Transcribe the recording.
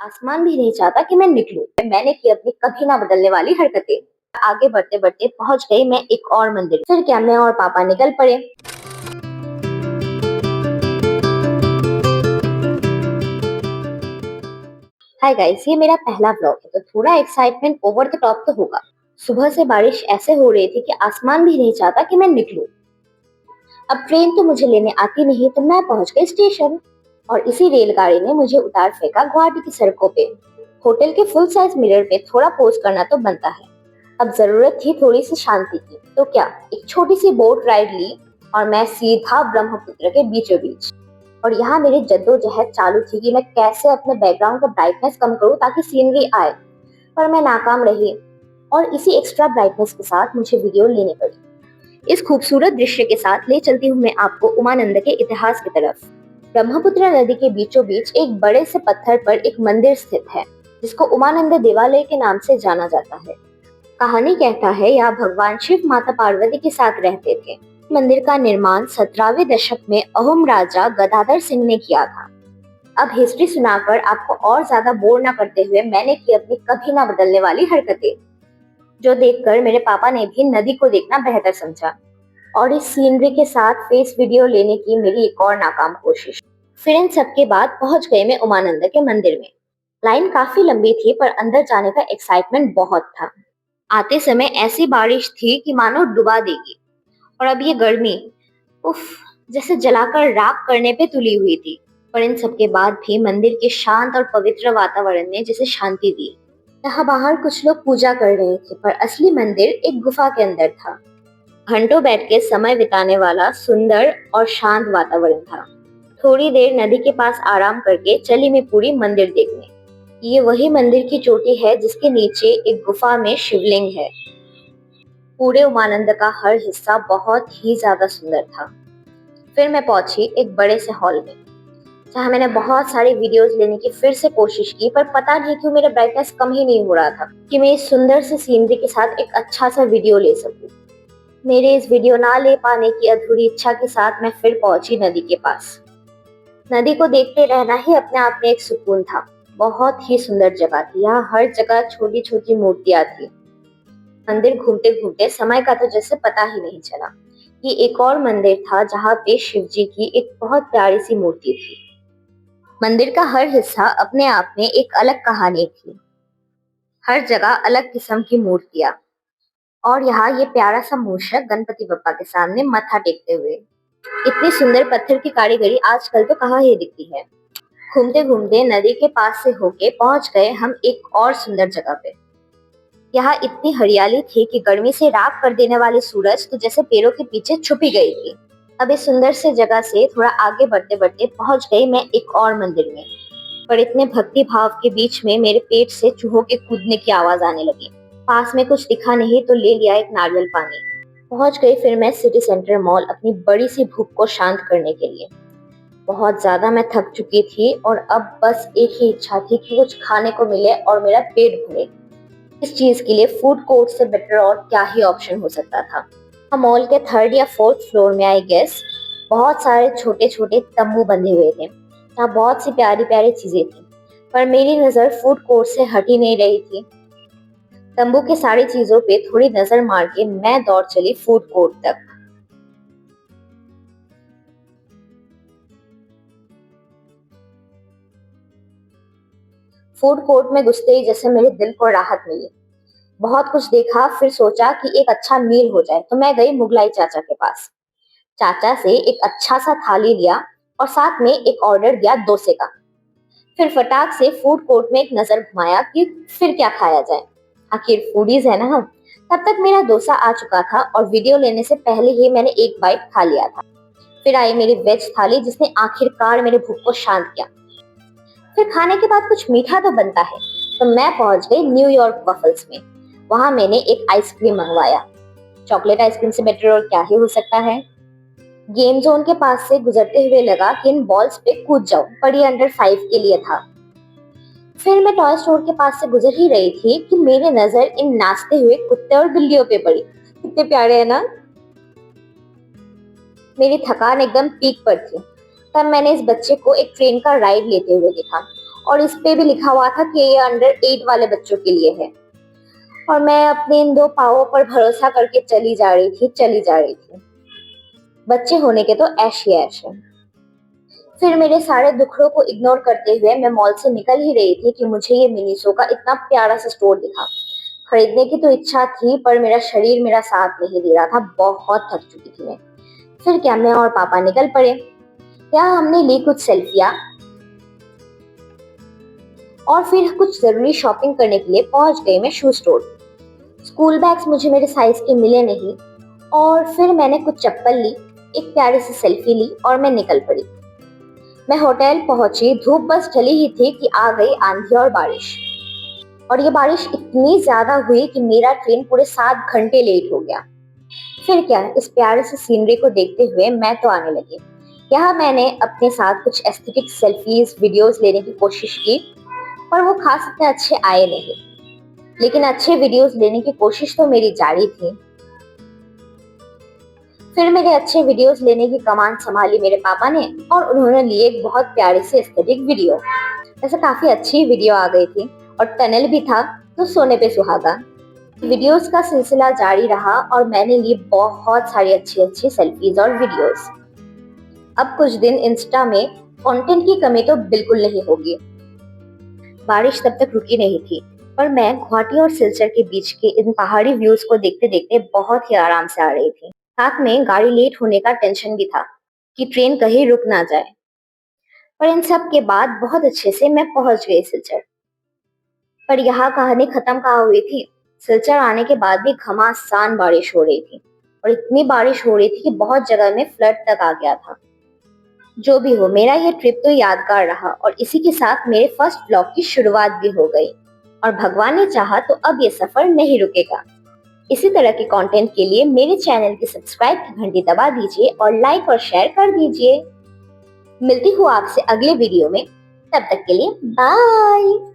आसमान भी नहीं चाहता कि मैं निकलूं। मैंने की अपनी कभी ना बदलने वाली हरकतें। आगे बढ़ते बढ़ते पहुंच गई मैं एक और मंदिर। फिर क्या मैं और पापा निकल पड़े। हाय गाइस, ये मेरा पहला व्लॉग है तो थोड़ा एक्साइटमेंट ओवर द टॉप तो होगा। सुबह से बारिश ऐसे हो रही थी कि आसमान भी नहीं चाहता कि मैं निकलूं। अब ट्रेन तो मुझे लेने आती नहीं तो मैं पहुंच गई स्टेशन और इसी रेलगाड़ी ने मुझे उतार फेंका गुवाहाटी की सड़कों पे। होटल के फुल साइज मिरर पे थोड़ा पोज करना तो बनता है। अब जरूरत थी थोड़ी सी शांति की, तो क्या एक छोटी सी बोट राइड ली और मैं सीधा ब्रह्मपुत्र के बीचों बीच। और यहाँ मेरी जद्दोजहद चालू थी कि मैं कैसे अपने बैकग्राउंड का ब्राइटनेस कम करूँ ताकि सीनरी आए, पर मैं नाकाम रही और इसी एक्स्ट्रा ब्राइटनेस के साथ मुझे वीडियो लेनी पड़ी। इस खूबसूरत दृश्य के साथ ले चलती हूँ मैं आपको उमानंद के इतिहास की तरफ। ब्रह्मपुत्र नदी के बीचों बीच एक बड़े से पत्थर पर एक मंदिर स्थित है जिसको उमानंद देवालय के नाम से जाना जाता है। कहानी कहता है यहाँ भगवान शिव माता पार्वती के साथ रहते थे। मंदिर का निर्माण 17वें दशक में अहोम राजा गदाधर सिंह ने किया था। अब हिस्ट्री सुनाकर आपको और ज्यादा बोर न करते हुए मैंने की अपनी कभी ना बदलने वाली हरकतें, जो देखकर मेरे पापा ने भी नदी को देखना बेहतर समझा और इस सीनरी के साथ फेस वीडियो लेने की मेरी एक और नाकाम कोशिश। फिर इन सब के बाद पहुंच गए मैं उमानंद के मंदिर में। लाइन काफी लंबी थी पर अंदर जाने का एक्साइटमेंट बहुत था। आते समय ऐसी बारिश थी कि मानो डुबा देगी और अब ये गर्मी, उफ, जैसे जलाकर राख करने पे तुली हुई थी। पर इन सब के बाद भी मंदिर के शांत और पवित्र वातावरण ने जैसे शांति दी। यहाँ बाहर कुछ लोग पूजा कर रहे थे पर असली मंदिर एक गुफा के अंदर था। घंटों बैठ के समय बिताने वाला सुंदर और शांत वातावरण था। थोड़ी देर नदी के पास आराम करके चली मैं पूरी मंदिर देखने। ये वही मंदिर की चोटी है जिसके नीचे एक गुफा में शिवलिंग है। पूरे उमानंद का हर हिस्सा बहुत ही ज्यादा सुंदर था। फिर मैं पहुंची एक बड़े से हॉल में जहाँ मैंने बहुत सारी वीडियोस लेने की फिर से कोशिश की, पर पता नहीं क्यों मेरा ब्राइटनेस कम ही नहीं हो रहा था कि मैं इस सुंदर सी सीनरी के साथ एक अच्छा सा वीडियो ले सकूं। मेरे इस वीडियो ना ले पाने की अधूरी इच्छा के साथ मैं फिर पहुंची नदी के पास। नदी को देखते रहना ही अपने आप में एक सुकून था। बहुत ही सुंदर जगह थी। यहाँ हर जगह छोटी छोटी मूर्तियां थी। मंदिर घूमते घूमते समय का तो जैसे पता ही नहीं चला। ये एक और मंदिर था जहाँ पे शिव जी की एक बहुत प्यारी सी मूर्ति थी। मंदिर का हर हिस्सा अपने आप में एक अलग कहानी थी। हर जगह अलग किस्म की मूर्तियां और यहाँ ये प्यारा सा मूषक गणपति बप्पा के सामने मत्था टेकते हुए। इतनी सुंदर पत्थर की कारीगरी आजकल तो कहाँ ही दिखती है। घूमते घूमते नदी के पास से होके पहुंच गए हम एक और सुंदर जगह पे। यहाँ इतनी हरियाली थी कि गर्मी से राख कर देने वाली सूरज तो जैसे पेड़ों के पीछे छुपी गई थी। अब इस सुंदर से जगह से थोड़ा आगे बढ़ते बढ़ते पहुंच गई मैं एक और मंदिर में। पर इतने भक्ति भाव के बीच में मेरे पेट से चूहों के कूदने की आवाज आने लगी। पास में कुछ दिखा नहीं तो ले लिया एक नारियल पानी। पहुंच गई फिर मैं सिटी सेंटर मॉल अपनी बड़ी सी भूख को शांत करने के लिए। बहुत ज्यादा मैं थक चुकी थी और अब बस एक ही इच्छा थी कि कुछ खाने को मिले और मेरा पेट भरे। इस चीज के लिए फूड कोर्ट से बेटर और क्या ही ऑप्शन हो सकता था। मॉल के 3rd या 4th फ्लोर में आई गेस बहुत सारे छोटे छोटे तंबू बंधे हुए थे जहाँ बहुत सी प्यारी प्यारी चीजें थी, पर मेरी नजर फूड कोर्ट से हट ही नहीं रही थी। तंबू की सारी चीजों पे थोड़ी नजर मार के मैं दौड़ चली फूड कोर्ट तक। फूड कोर्ट में घुसते ही जैसे मेरे दिल को राहत मिली। बहुत कुछ देखा, फिर सोचा कि एक अच्छा मील हो जाए तो मैं गई मुगलाई चाचा के पास। चाचा से एक अच्छा सा थाली लिया और साथ में एक ऑर्डर दिया डोसे का। फिर फटाक से फूड कोर्ट में एक नजर घुमाया कि फिर क्या खाया जाए, आखिर फूडीज है ना हम। तब तक मेरा डोसा आ चुका था और वीडियो लेने से पहले ही मैंने एक बाइट खा लिया था। फिर आई मेरी वेज थाली जिसने आखिरकार मेरे भूख को शांत किया। फिर खाने के बाद कुछ मीठा तो बनता है, तो मैं पहुंच गई न्यूयॉर्क वफल्स में। वहां मैंने एक आइसक्रीम मंगवाया। चॉकलेट आइसक्रीम से बेटर और क्या ही हो सकता है। गेम जोन के पास से गुजरते हुए लगा कि इन बॉल्स पे कूद जाओ, पर ये अंडर 5 के लिए था। फिर मैं टॉय स्टोर के पास से गुजर ही रही थी कि मेरी नजर इन नाचते हुए कुत्ते और बिल्लियों पे पड़ी। कितने प्यारे है ना। मेरी थकान एकदम पीक पर थी। तब मैंने इस बच्चे को एक ट्रेन का राइड लेते हुए देखा और इस पे भी लिखा हुआ था कि ये अंडर 8 वाले बच्चों के लिए है। और मैं अपने इन 2 पाँवों पर भरोसा करके चली जा रही थी। बच्चे होने के तो ऐश ही ऐश है। फिर मेरे सारे दुखड़ों को इग्नोर करते हुए मैं मॉल से निकल ही रही थी कि मुझे ये मिनीसो का इतना प्यारा सा स्टोर दिखा। खरीदने की तो इच्छा थी पर मेरा शरीर मेरा साथ नहीं दे रहा था, बहुत थक चुकी थी मैं। फिर क्या मैं और पापा निकल पड़े। यहाँ हमने ली कुछ सेल्फियां और फिर कुछ जरूरी शॉपिंग करने के लिए पहुंच गई मैं शू स्टोर। स्कूल बैग्स मुझे मेरे साइज के मिले नहीं और फिर मैंने कुछ चप्पल ली, एक प्यारी सी सेल्फी ली और मैं निकल पड़ी। मैं होटल पहुंची, धूप बस ढली ही थी कि आ गई आंधी और बारिश। और ये बारिश इतनी ज्यादा हुई कि मेरा ट्रेन पूरे 7 घंटे लेट हो गया। फिर क्या, इस प्यारे से सीनरी को देखते हुए मैं तो आने लगी। यहाँ मैंने अपने साथ कुछ एस्थेटिक सेल्फीज वीडियोस लेने की कोशिश की पर वो खास इतने अच्छे आए नहीं। लेकिन अच्छे वीडियोस लेने की कोशिश तो मेरी जारी थी। फिर मेरे अच्छे वीडियोस लेने की कमान संभाली मेरे पापा ने और उन्होंने लिए एक बहुत प्यारी सी एस्थेटिक वीडियो। वैसे काफी अच्छी वीडियो आ गई थी और टनल भी था तो सोने पे सुहागा। वीडियोस का सिलसिला जारी रहा और मैंने ली बहुत सारी अच्छी अच्छी सेल्फीज और वीडियोस। अब कुछ दिन इंस्टा में कंटेंट की कमी तो बिल्कुल नहीं होगी। बारिश तब तक रुकी नहीं थी पर मैं गुवाहाटी और सिलचर के बीच के इन पहाड़ी व्यूज को देखते देखते बहुत ही आराम से आ रही थी। साथ में गाड़ी लेट होने का टेंशन भी था कि ट्रेन कहीं रुक ना जाए। पर इन सब के बाद बहुत अच्छे से मैं पहुंच गई सिलचर। पर यहाँ कहानी खत्म कहाँ हुई थी। सिलचर आने के बाद भी घमासान बारिश हो रही थी और इतनी बारिश हो रही थी कि बहुत जगह में फ्लड तक आ गया था। जो भी हो, मेरा ये ट्रिप तो यादगार रहा और इसी के साथ मेरे फर्स्ट ब्लॉग की शुरुआत भी हो गई। और भगवान ने चाहा तो अब ये सफर नहीं रुकेगा। इसी तरह के कंटेंट के लिए मेरे चैनल की सब्सक्राइब की घंटी दबा दीजिए और लाइक और शेयर कर दीजिए। मिलती हूँ आपसे अगले वीडियो में, तब तक के लिए बाय।